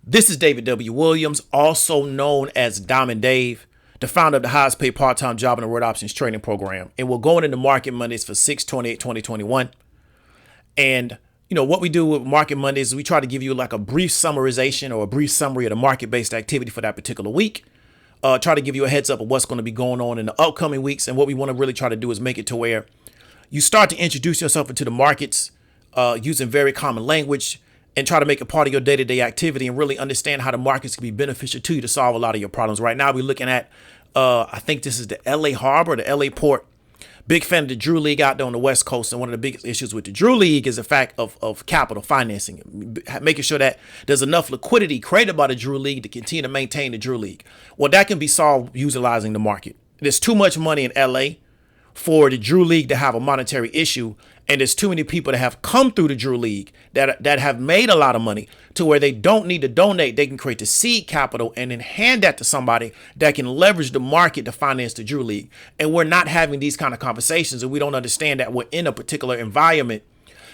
This is David W. Williams, also known as Diamond Dave, the founder of the highest paid part-time job in the Word Options Trading Program. And we're going into Market Mondays for 6/28/2021. And what we do with Market Mondays is we try to give you like a brief summarization or a brief summary of the market-based activity for that particular week. Try to give you a heads up of what's going to be going on in the upcoming weeks. And what we want to really try to do is make it to where you start to introduce yourself into the markets using very common language and try to make it part of your day-to-day activity and really understand how the markets can be beneficial to you to solve a lot of your problems. Right now, we're looking at, I think this is the LA Harbor, the LA Port. Big fan of the Drew League out there on the West Coast. And one of the biggest issues with the Drew League is the fact of capital financing, making sure that there's enough liquidity created by the Drew League to continue to maintain the Drew League. Well, that can be solved utilizing the market. There's too much money in LA for the Drew League to have a monetary issue. And there's too many people that have come through the Drew League that have made a lot of money to where they don't need to donate. They can create the seed capital and then hand that to somebody that can leverage the market to finance the Drew League. And we're not having these kind of conversations, and we don't understand that we're in a particular environment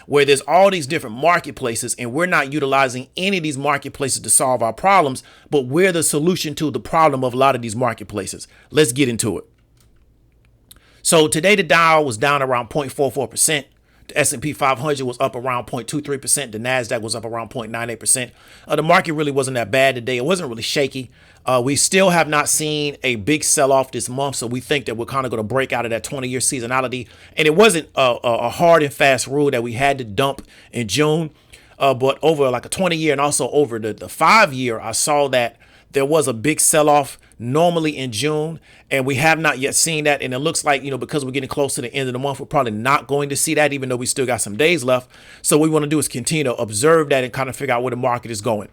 where there's all these different marketplaces, and we're not utilizing any of these marketplaces to solve our problems, but we're the solution to the problem of a lot of these marketplaces. Let's get into it. So today the Dow was down around 0.44%. The S&P 500 was up around 0.23%. The NASDAQ was up around 0.98%. The market really wasn't that bad today. It wasn't really shaky. We still have not seen a big sell-off this month, so we think that we're kind of going to break out of that 20-year seasonality. And it wasn't a hard and fast rule that we had to dump in June. But over like a 20-year and also over the 5-year, I saw that there was a big sell-off normally in June, and we have not yet seen that. And it looks like, because we're getting close to the end of the month, we're probably not going to see that, even though we still got some days left. So what we want to do is continue to observe that and kind of figure out where the market is going.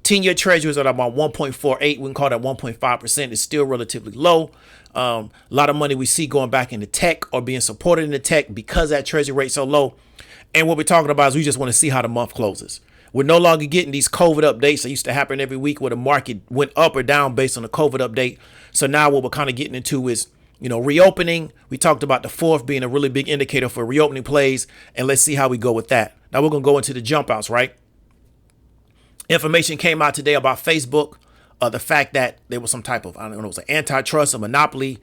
10-year treasuries are about 1.48. We can call that 1.5%. It's still relatively low. A lot of money we see going back into tech or being supported in the tech because that treasury rate's so low. And what we're talking about is we just want to see how the month closes. We're no longer getting these COVID updates that used to happen every week where the market went up or down based on the COVID update. So now what we're kind of getting into is, reopening. We talked about the fourth being a really big indicator for reopening plays. And let's see how we go with that. Now we're going to go into the jump outs, right? Information came out today about Facebook. The fact that there was some type of, it was an antitrust or monopoly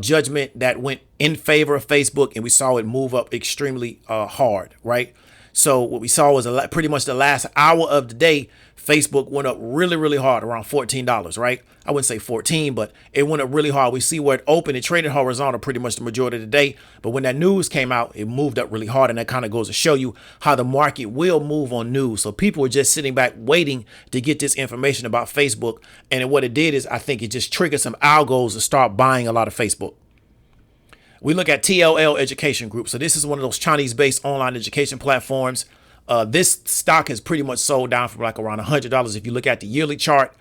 judgment that went in favor of Facebook. And we saw it move up extremely hard, right? So what we saw was pretty much the last hour of the day, Facebook went up really, really hard, around $14, right? I wouldn't say 14, but it went up really hard. We see where it opened. It traded horizontal pretty much the majority of the day. But when that news came out, it moved up really hard. And that kind of goes to show you how the market will move on news. So people were just sitting back waiting to get this information about Facebook. And what it did is I think it just triggered some algos to start buying a lot of Facebook. We look at TLL Education Group. So this is one of those Chinese-based online education platforms. This stock has pretty much sold down from like around $100 if you look at the yearly chart.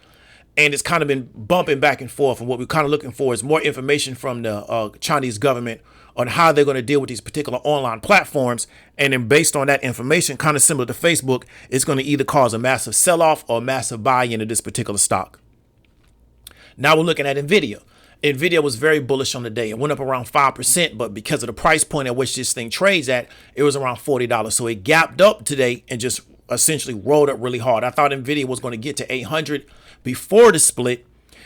And it's kind of been bumping back and forth. And what we're kind of looking for is more information from the Chinese government on how they're going to deal with these particular online platforms. And then based on that information, kind of similar to Facebook, it's going to either cause a massive sell-off or a massive buy-in of this particular stock. Now we're looking at NVIDIA. NVIDIA was very bullish on the day. It went up around 5%, but because of the price point at which this thing trades at, it was around $40. So it gapped up today and just essentially rolled up really hard. I thought NVIDIA was going to get to 800 before the split.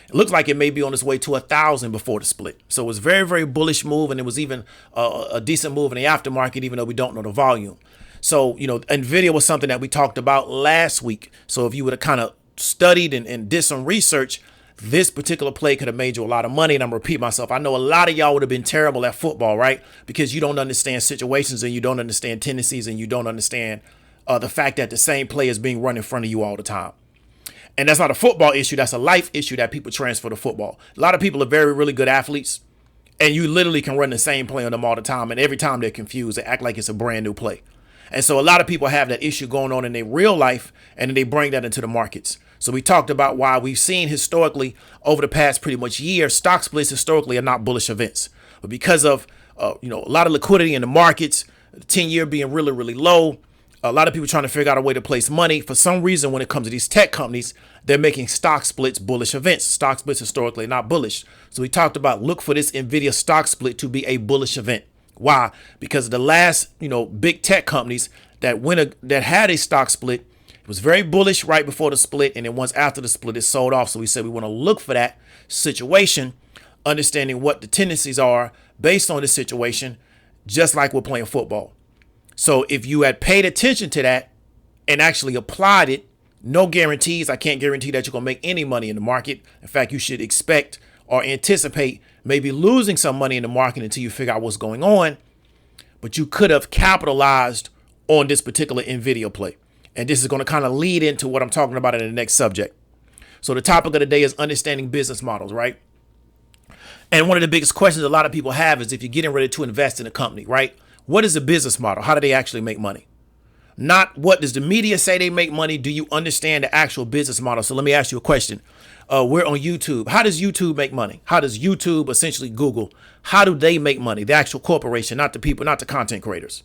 It looks like it may be on its way to 1,000 before the split. So it was very, very bullish move, and it was even a decent move in the aftermarket, even though we don't know the volume. So, NVIDIA was something that we talked about last week. So if you would have kind of studied and did some research, this particular play could have made you a lot of money. And I'm going to repeat myself. I know a lot of y'all would have been terrible at football, right? Because you don't understand situations and you don't understand tendencies and you don't understand the fact that the same play is being run in front of you all the time. And that's not a football issue. That's a life issue that people transfer to football. A lot of people are very, really good athletes, and you literally can run the same play on them all the time. And every time they're confused, they act like it's a brand new play. And so a lot of people have that issue going on in their real life, and then they bring that into the markets. So we talked about why we've seen historically over the past pretty much year, stock splits historically are not bullish events. But because of, a lot of liquidity in the markets, the 10-year being really, really low, a lot of people trying to figure out a way to place money. For some reason, when it comes to these tech companies, they're making stock splits bullish events. Stock splits historically are not bullish. So we talked about look for this NVIDIA stock split to be a bullish event. Why? Because the last, big tech companies that had a stock split It was very bullish right before the split, and then once after the split, it sold off. So we said we want to look for that situation, understanding what the tendencies are based on the situation, just like we're playing football. So if you had paid attention to that and actually applied it, no guarantees. I can't guarantee that you're going to make any money in the market. In fact, you should expect or anticipate maybe losing some money in the market until you figure out what's going on. But you could have capitalized on this particular NVIDIA play. And this is going to kind of lead into what I'm talking about in the next subject. So the topic of the day is understanding business models, right? And one of the biggest questions a lot of people have is if you're getting ready to invest in a company, right? What is a business model? How do they actually make money? Not what does the media say they make money. Do you understand the actual business model? So let me ask you a question. We're on YouTube. How does YouTube make money? How does YouTube, essentially Google, how do they make money? The actual corporation, not the people, not the content creators.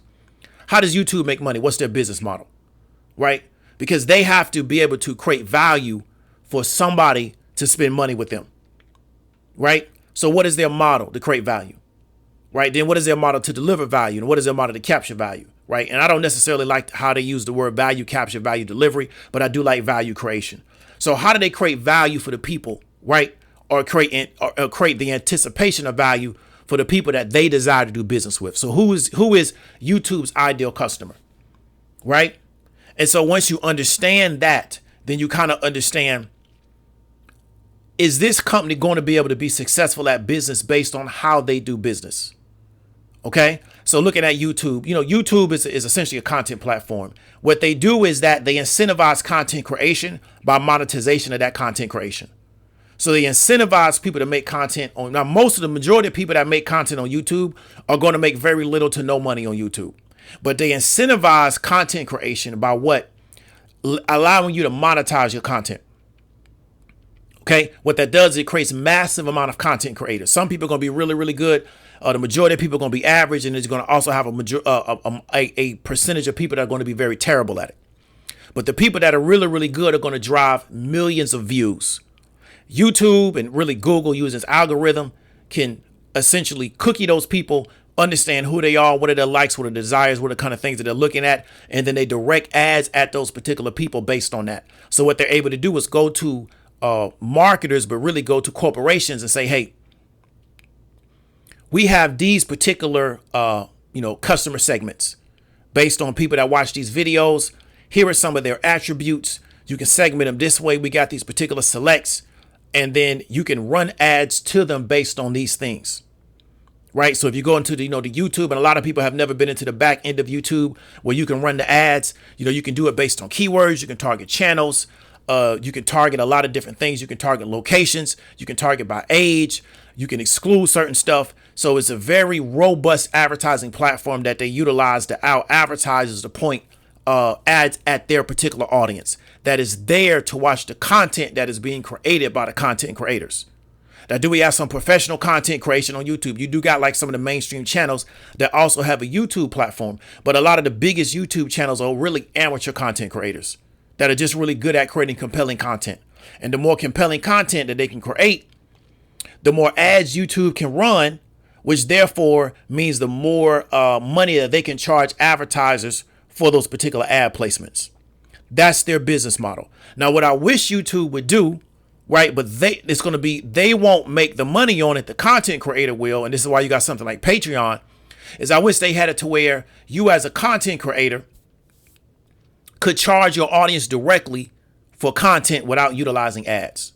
How does YouTube make money? What's their business model? Right? Because they have to be able to create value for somebody to spend money with them. Right? So what is their model to create value? Right? Then what is their model to deliver value? And what is their model to capture value? Right? And I don't necessarily like how they use the word value capture, value delivery, but I do like value creation. So how do they create value for the people? Right? Or create the anticipation of value for the people that they desire to do business with. So who is YouTube's ideal customer? Right? And so once you understand that, then you kind of understand, is this company going to be able to be successful at business based on how they do business? Okay. So looking at YouTube, YouTube is essentially a content platform. What they do is that they incentivize content creation by monetization of that content creation. So they incentivize people to make content on. Now, the majority of people that make content on YouTube are going to make very little to no money on YouTube. But they incentivize content creation by what? Allowing you to monetize your content. Okay. What that does, it creates massive amount of content creators. Some people are going to be really, really good. The majority of people are going to be average, and it's going to also have a percentage of people that are going to be very terrible at it. But the people that are really, really good are going to drive millions of views. YouTube and really Google using its algorithm can essentially cookie those people, understand who they are, what are their likes, what are their desires, what are the kind of things that they're looking at, and then they direct ads at those particular people based on that. So what they're able to do is go to marketers, but really go to corporations and say, hey, we have these particular, customer segments based on people that watch these videos. Here are some of their attributes. You can segment them this way. We got these particular selects, and then you can run ads to them based on these things. Right. So if you go into the YouTube, and a lot of people have never been into the back end of YouTube where you can run the ads, you can do it based on keywords. You can target channels. You can target a lot of different things. You can target locations. You can target by age. You can exclude certain stuff. So it's a very robust advertising platform that they utilize to out advertisers to point ads at their particular audience that is there to watch the content that is being created by the content creators. Now, do we have some professional content creation on YouTube? You do got like some of the mainstream channels that also have a YouTube platform, but a lot of the biggest YouTube channels are really amateur content creators that are just really good at creating compelling content. And the more compelling content that they can create, the more ads YouTube can run, which therefore means the more money that they can charge advertisers for those particular ad placements. That's their business model. Now, what I wish YouTube would do, right, but they won't make the money on it. The content creator will. And this is why you got something like Patreon, is I wish they had it to where you as a content creator could charge your audience directly for content without utilizing ads.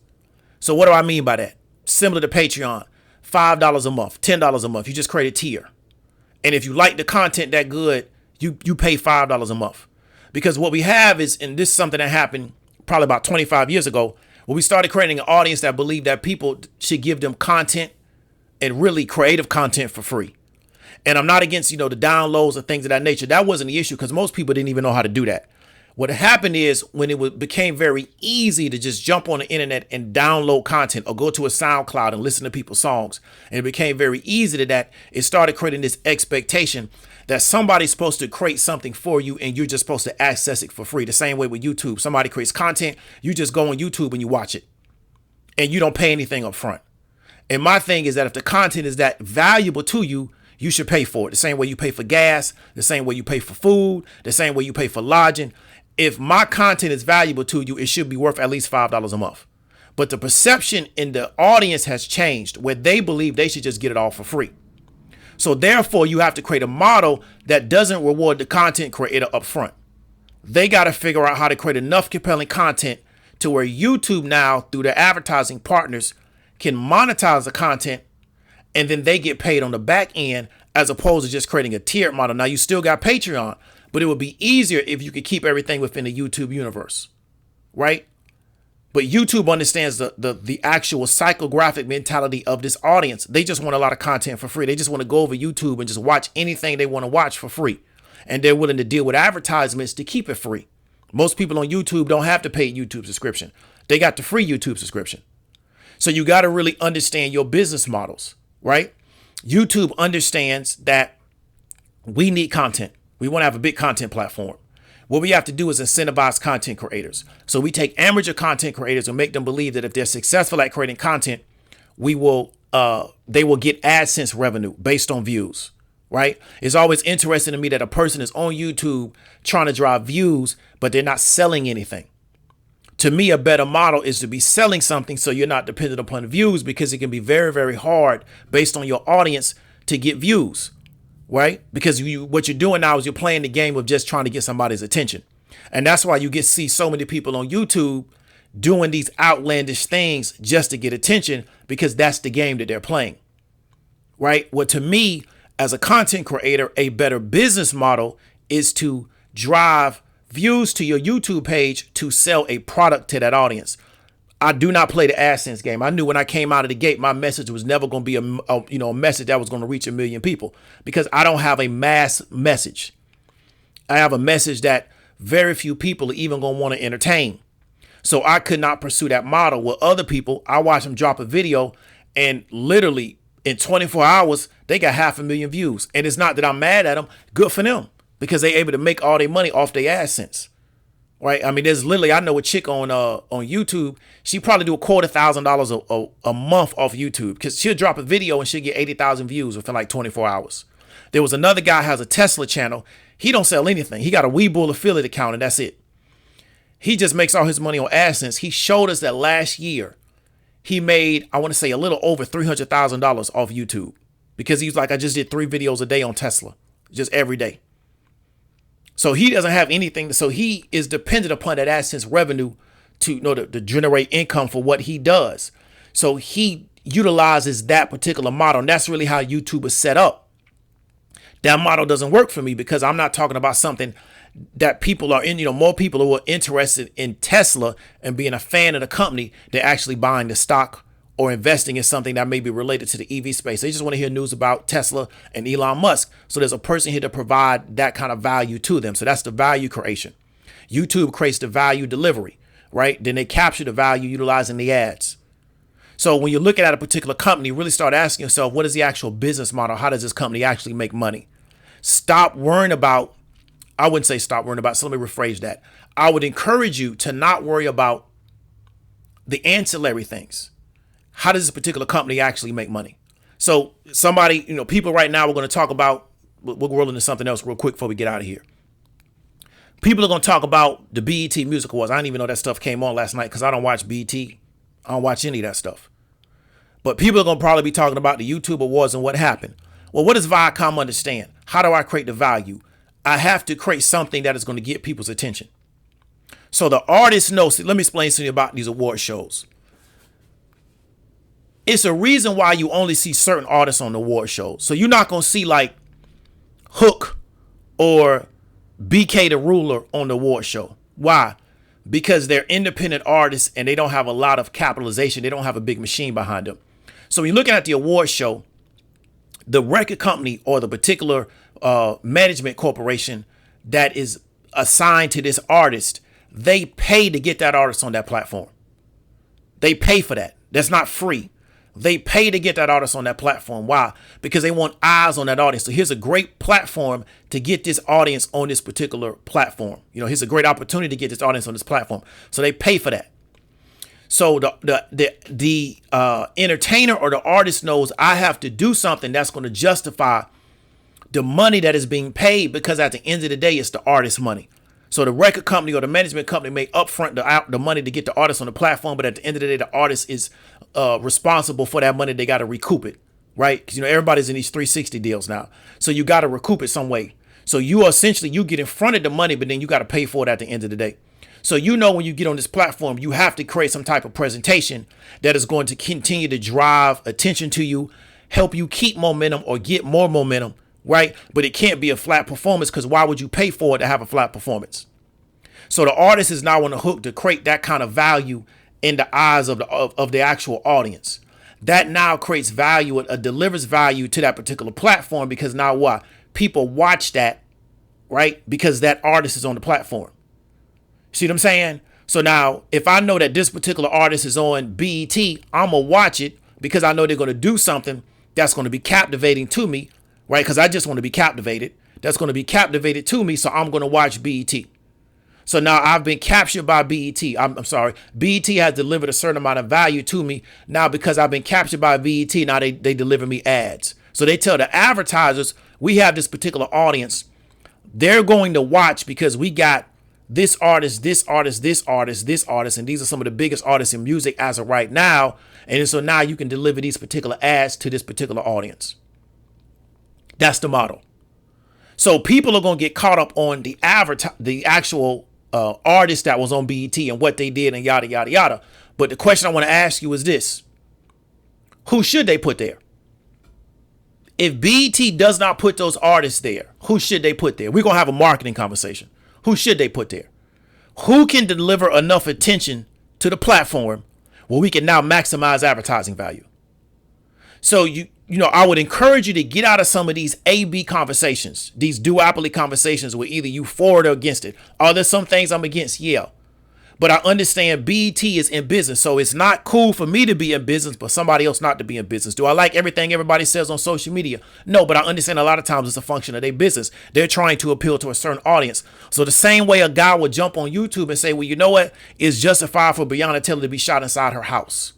So what do I mean by that? Similar to Patreon, $5 a month, $10 a month. You just create a tier. And if you like the content that good, you pay $5 a month. Because what we have is, and this is something that happened probably about 25 years ago, when we started creating an audience that believed that people should give them content and really creative content for free. And I'm not against, the downloads and things of that nature. That wasn't the issue because most people didn't even know how to do that. What happened is when it became very easy to just jump on the internet and download content or go to a SoundCloud and listen to people's songs, and it became very easy to that, it started creating this expectation that somebody's supposed to create something for you and you're just supposed to access it for free. The same way with YouTube. Somebody creates content, you just go on YouTube and you watch it and you don't pay anything up front. And my thing is that if the content is that valuable to you, you should pay for it. The same way you pay for gas, the same way you pay for food, the same way you pay for lodging. If my content is valuable to you, it should be worth at least $5 a month. But the perception in the audience has changed where they believe they should just get it all for free. So therefore, you have to create a model that doesn't reward the content creator up front. They got to figure out how to create enough compelling content to where YouTube now, through their advertising partners, can monetize the content, and then they get paid on the back end, as opposed to just creating a tiered model. Now, you still got Patreon, but it would be easier if you could keep everything within the YouTube universe, right? But YouTube understands the actual psychographic mentality of this audience. They just want a lot of content for free. They just want to go over YouTube and just watch anything they want to watch for free. And they're willing to deal with advertisements to keep it free. Most people on YouTube don't have to pay YouTube subscription. They got the free YouTube subscription. So you got to really understand your business models, right? YouTube understands that we need content. We want to have a big content platform. What we have to do is incentivize content creators. So we take amateur content creators and make them believe that if they're successful at creating content, they will get AdSense revenue based on views, right? It's always interesting to me that a person is on YouTube trying to drive views, but they're not selling anything. To me, a better model is to be selling something so you're not dependent upon views, because it can be very, very hard based on your audience to get views. Right? Because what you're doing now is you're playing the game of just trying to get somebody's attention. And that's why you see so many people on YouTube doing these outlandish things just to get attention, because that's the game that they're playing. Right? Well, to me, as a content creator, a better business model is to drive views to your YouTube page to sell a product to that audience. I do not play the AdSense game. I knew when I came out of the gate, my message was never going to be a message that was going to reach 1 million people, because I don't have a mass message. I have a message that very few people are even going to want to entertain. So I could not pursue that model. With other people, I watch them drop a video and literally in 24 hours, they got 500,000 views. And it's not that I'm mad at them. Good for them, because they're able to make all their money off their AdSense. Right. I mean, there's literally, I know a chick on YouTube. She probably do $250,000 a month off YouTube, because she'll drop a video and she'll get 80,000 views within like 24 hours. There was another guy who has a Tesla channel. He don't sell anything. He got a Webull affiliate account and that's it. He just makes all his money on AdSense. He showed us that last year he made, I want to say, a little over $300,000 off YouTube, because he's like, I just did 3 videos a day on Tesla, just every day. So he doesn't have anything. So he is dependent upon that AdSense revenue to generate income for what he does. So he utilizes that particular model. And that's really how YouTube is set up. That model doesn't work for me, because I'm not talking about something that people are in, more people who are interested in Tesla and being a fan of the company, they're actually buying the stock or investing in something that may be related to the EV space. They just want to hear news about Tesla and Elon Musk. So there's a person here to provide that kind of value to them. So that's the value creation. YouTube creates the value delivery, right? Then they capture the value utilizing the ads. So when you're looking at a particular company, really start asking yourself, what is the actual business model? How does this company actually make money? Stop worrying about, I wouldn't say stop worrying about, so let me rephrase that. I would encourage you to not worry about the ancillary things. How does this particular company actually make money? So somebody, people right now, we're going to talk about, we'll roll into something else real quick before we get out of here. People are going to talk about the BET Music Awards. I didn't even know that stuff came on last night, because I don't watch BET. I don't watch any of that stuff. But people are going to probably be talking about the YouTube Awards and what happened. Well, what does Viacom understand? How do I create the value? I have to create something that is going to get people's attention. So the artist knows, let me explain something about these award shows. It's a reason why you only see certain artists on the award shows. So you're not going to see like Hook or BK the Ruler on the award show. Why? Because they're independent artists and they don't have a lot of capitalization. They don't have a big machine behind them. So when you're looking at the award show, the record company or the particular management corporation that is assigned to this artist, they pay to get that artist on that platform. They pay for that. That's not free. They pay to get that artist on that platform. Why? Because they want eyes on that audience. So here's a great platform to get this audience on this particular platform. Here's a great opportunity to get this audience on this platform. So they pay for that. So the entertainer or the artist knows, I have to do something that's going to justify the money that is being paid, because at the end of the day, it's the artist's money. So the record company or the management company may upfront the money to get the artist on the platform, but at the end of the day, the artist is responsible for that money. They got to recoup it, right? Because everybody's in these 360 deals now, so you got to recoup it some way. So you get in front of the money, but then you got to pay for it at the end of the day. So when you get on this platform, you have to create some type of presentation that is going to continue to drive attention to you, help you keep momentum or get more momentum. Right. But it can't be a flat performance, because why would you pay for it to have a flat performance? So the artist is now on the hook to create that kind of value in the eyes of the actual audience. That now creates value, delivers value to that particular platform, because now what? People watch that, right? Because that artist is on the platform. See what I'm saying? So now if I know that this particular artist is on BET, I'm going to watch it because I know they're going to do something that's going to be captivating to me. Right? Because I just want to be captivated. That's going to be captivated to me. So I'm going to watch BET. So now I've been captured by BET. I'm sorry. BET has delivered a certain amount of value to me. Now, because I've been captured by BET, now they deliver me ads. So they tell the advertisers, we have this particular audience. They're going to watch because we got this artist, this artist, this artist, this artist. And these are some of the biggest artists in music as of right now. And so now you can deliver these particular ads to this particular audience. That's the model. So people are going to get caught up on the actual artist that was on BET and what they did and yada, yada, yada. But the question I want to ask you is this. Who should they put there? If BET does not put those artists there, who should they put there? We're going to have a marketing conversation. Who should they put there? Who can deliver enough attention to the platform where we can now maximize advertising value? So I would encourage you to get out of some of these A-B conversations, these duopoly conversations where either you for it or against it. Are there some things I'm against? Yeah. But I understand BET is in business. So it's not cool for me to be in business, but somebody else not to be in business. Do I like everything everybody says on social media? No, but I understand a lot of times it's a function of their business. They're trying to appeal to a certain audience. So the same way a guy would jump on YouTube and say, well, you know what? It's justified for Breonna Taylor to be shot inside her house.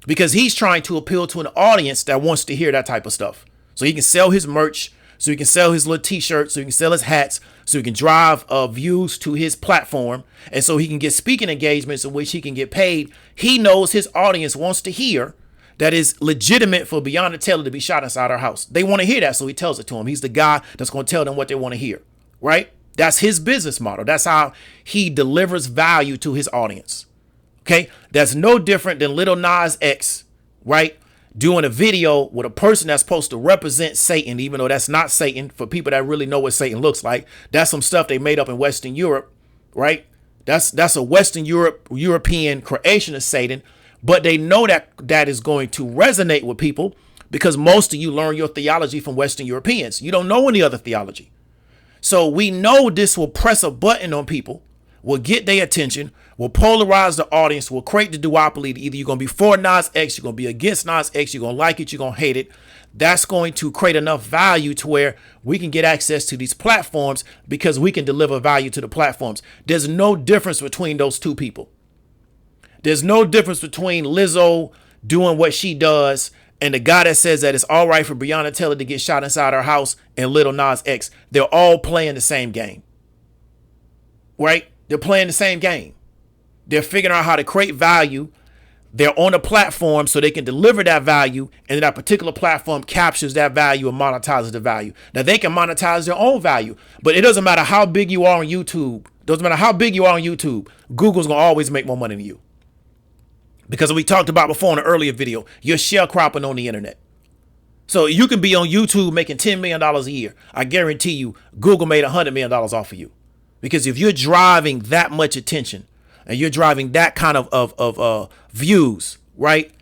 Because he's trying to appeal to an audience that wants to hear that type of stuff. So he can sell his merch, so he can sell his little t-shirts, so he can sell his hats, so he can drive views to his platform, and so he can get speaking engagements in which he can get paid. He knows his audience wants to hear that is legitimate for Breonna Taylor to be shot inside her house. They want to hear that, so he tells it to them. He's the guy that's going to tell them what they want to hear, right? That's his business model. That's how he delivers value to his audience. Okay, that's no different than Lil Nas X, right? Doing a video with a person that's supposed to represent Satan, even though that's not Satan. For people that really know what Satan looks like, that's some stuff they made up in Western Europe, right? That's a Western European creation of Satan, but they know that is going to resonate with people because most of you learn your theology from Western Europeans. You don't know any other theology. So we know this will press a button on people, will get their attention, will polarize the audience, will create the duopoly. Either you're going to be for Nas X, you're going to be against Nas X, you're going to like it, you're going to hate it. That's going to create enough value to where we can get access to these platforms because we can deliver value to the platforms. There's no difference between those two people. There's no difference between Lizzo doing what she does and the guy that says that it's all right for Breonna Taylor to get shot inside her house and Lil Nas X. They're all playing the same game, right? They're playing the same game. They're figuring out how to create value. They're on a platform so they can deliver that value, and that particular platform captures that value and monetizes the value. Now, they can monetize their own value, but it doesn't matter how big you are on YouTube. Doesn't matter how big you are on YouTube. Google's going to always make more money than you. Because we talked about before in an earlier video, you're sharecropping on the internet. So you can be on YouTube making $10 million a year. I guarantee you, Google made $100 million off of you. Because if you're driving that much attention, and you're driving that kind of views, right?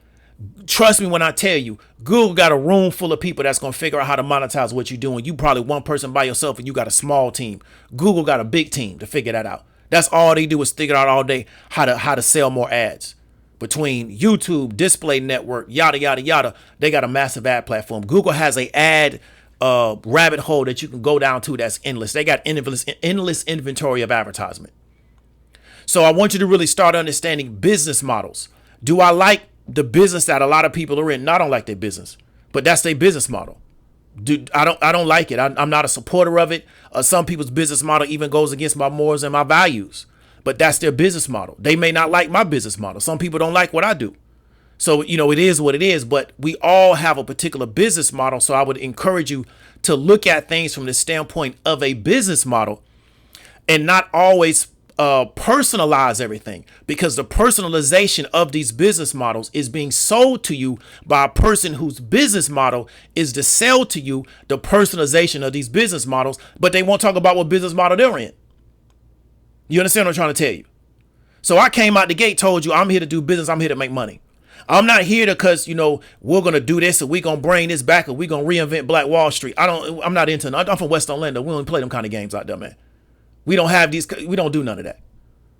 Trust me when I tell you, Google got a room full of people that's going to figure out how to monetize what you're doing. You probably one person by yourself and you got a small team. Google got a big team to figure that out. That's all they do is figure out all day how to sell more ads. Between YouTube, display network, yada, yada, yada, they got a massive ad platform. Google has a ad rabbit hole that you can go down to that's endless. They got endless inventory of advertisement. So I want you to really start understanding business models. Do I like the business that a lot of people are in? No, I don't like their business, but that's their business model, Dude, I don't like it. I'm not a supporter of it. Some people's business model even goes against my morals and my values, but that's their business model. They may not like my business model. Some people don't like what I do. So, it is what it is, but we all have a particular business model. So I would encourage you to look at things from the standpoint of a business model and not always personalize everything, because the personalization of these business models is being sold to you by a person whose business model is to sell to you the personalization of these business models, but they won't talk about what business model they're in. You understand what I'm trying to tell you? So I came out the gate, told you I'm here to do business. I'm here to make money. I'm not here to, because, we're going to do this and we're going to bring this back and we're going to reinvent Black Wall Street. I'm not into, I'm from West Orlando. We don't play them kind of games out there, man. We don't do none of that,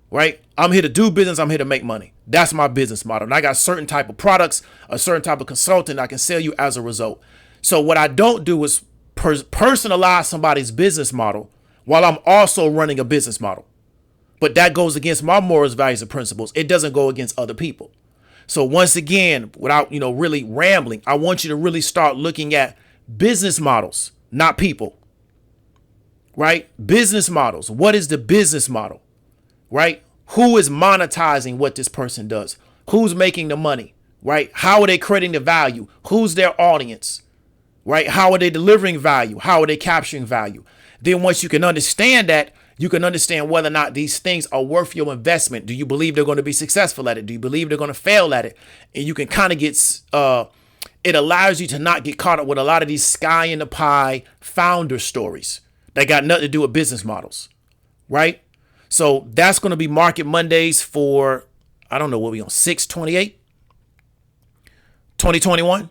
right? I'm here to do business. I'm here to make money. That's my business model. And I got a certain type of products, a certain type of consultant I can sell you as a result. So what I don't do is personalize somebody's business model while I'm also running a business model. But that goes against my morals, values, and principles. It doesn't go against other people. So once again, without, really rambling, I want you to really start looking at business models, not people. Right? Business models. What is the business model? Right? Who is monetizing what this person does? Who's making the money? Right? How are they creating the value? Who's their audience? Right? How are they delivering value? How are they capturing value? Then once you can understand that, you can understand whether or not these things are worth your investment. Do you believe they're going to be successful at it? Do you believe they're going to fail at it? And you can kind of get, it allows you to not get caught up with a lot of these sky in the pie founder stories. They got nothing to do with business models, right? So that's going to be Market Mondays for, I don't know what we on, 6/28, 2021.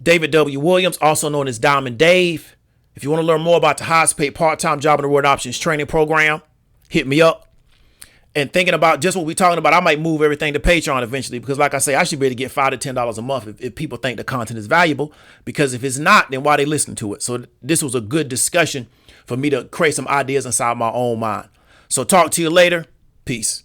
David W. Williams, also known as Diamond Dave. If you want to learn more about the highest paid part-time job and reward options training program, hit me up. And thinking about just what we're talking about, I might move everything to Patreon eventually, because like I say, I should be able to get $5 to $10 a month if people think the content is valuable, because if it's not, then why they listen to it? So this was a good discussion for me to create some ideas inside my own mind. So talk to you later. Peace.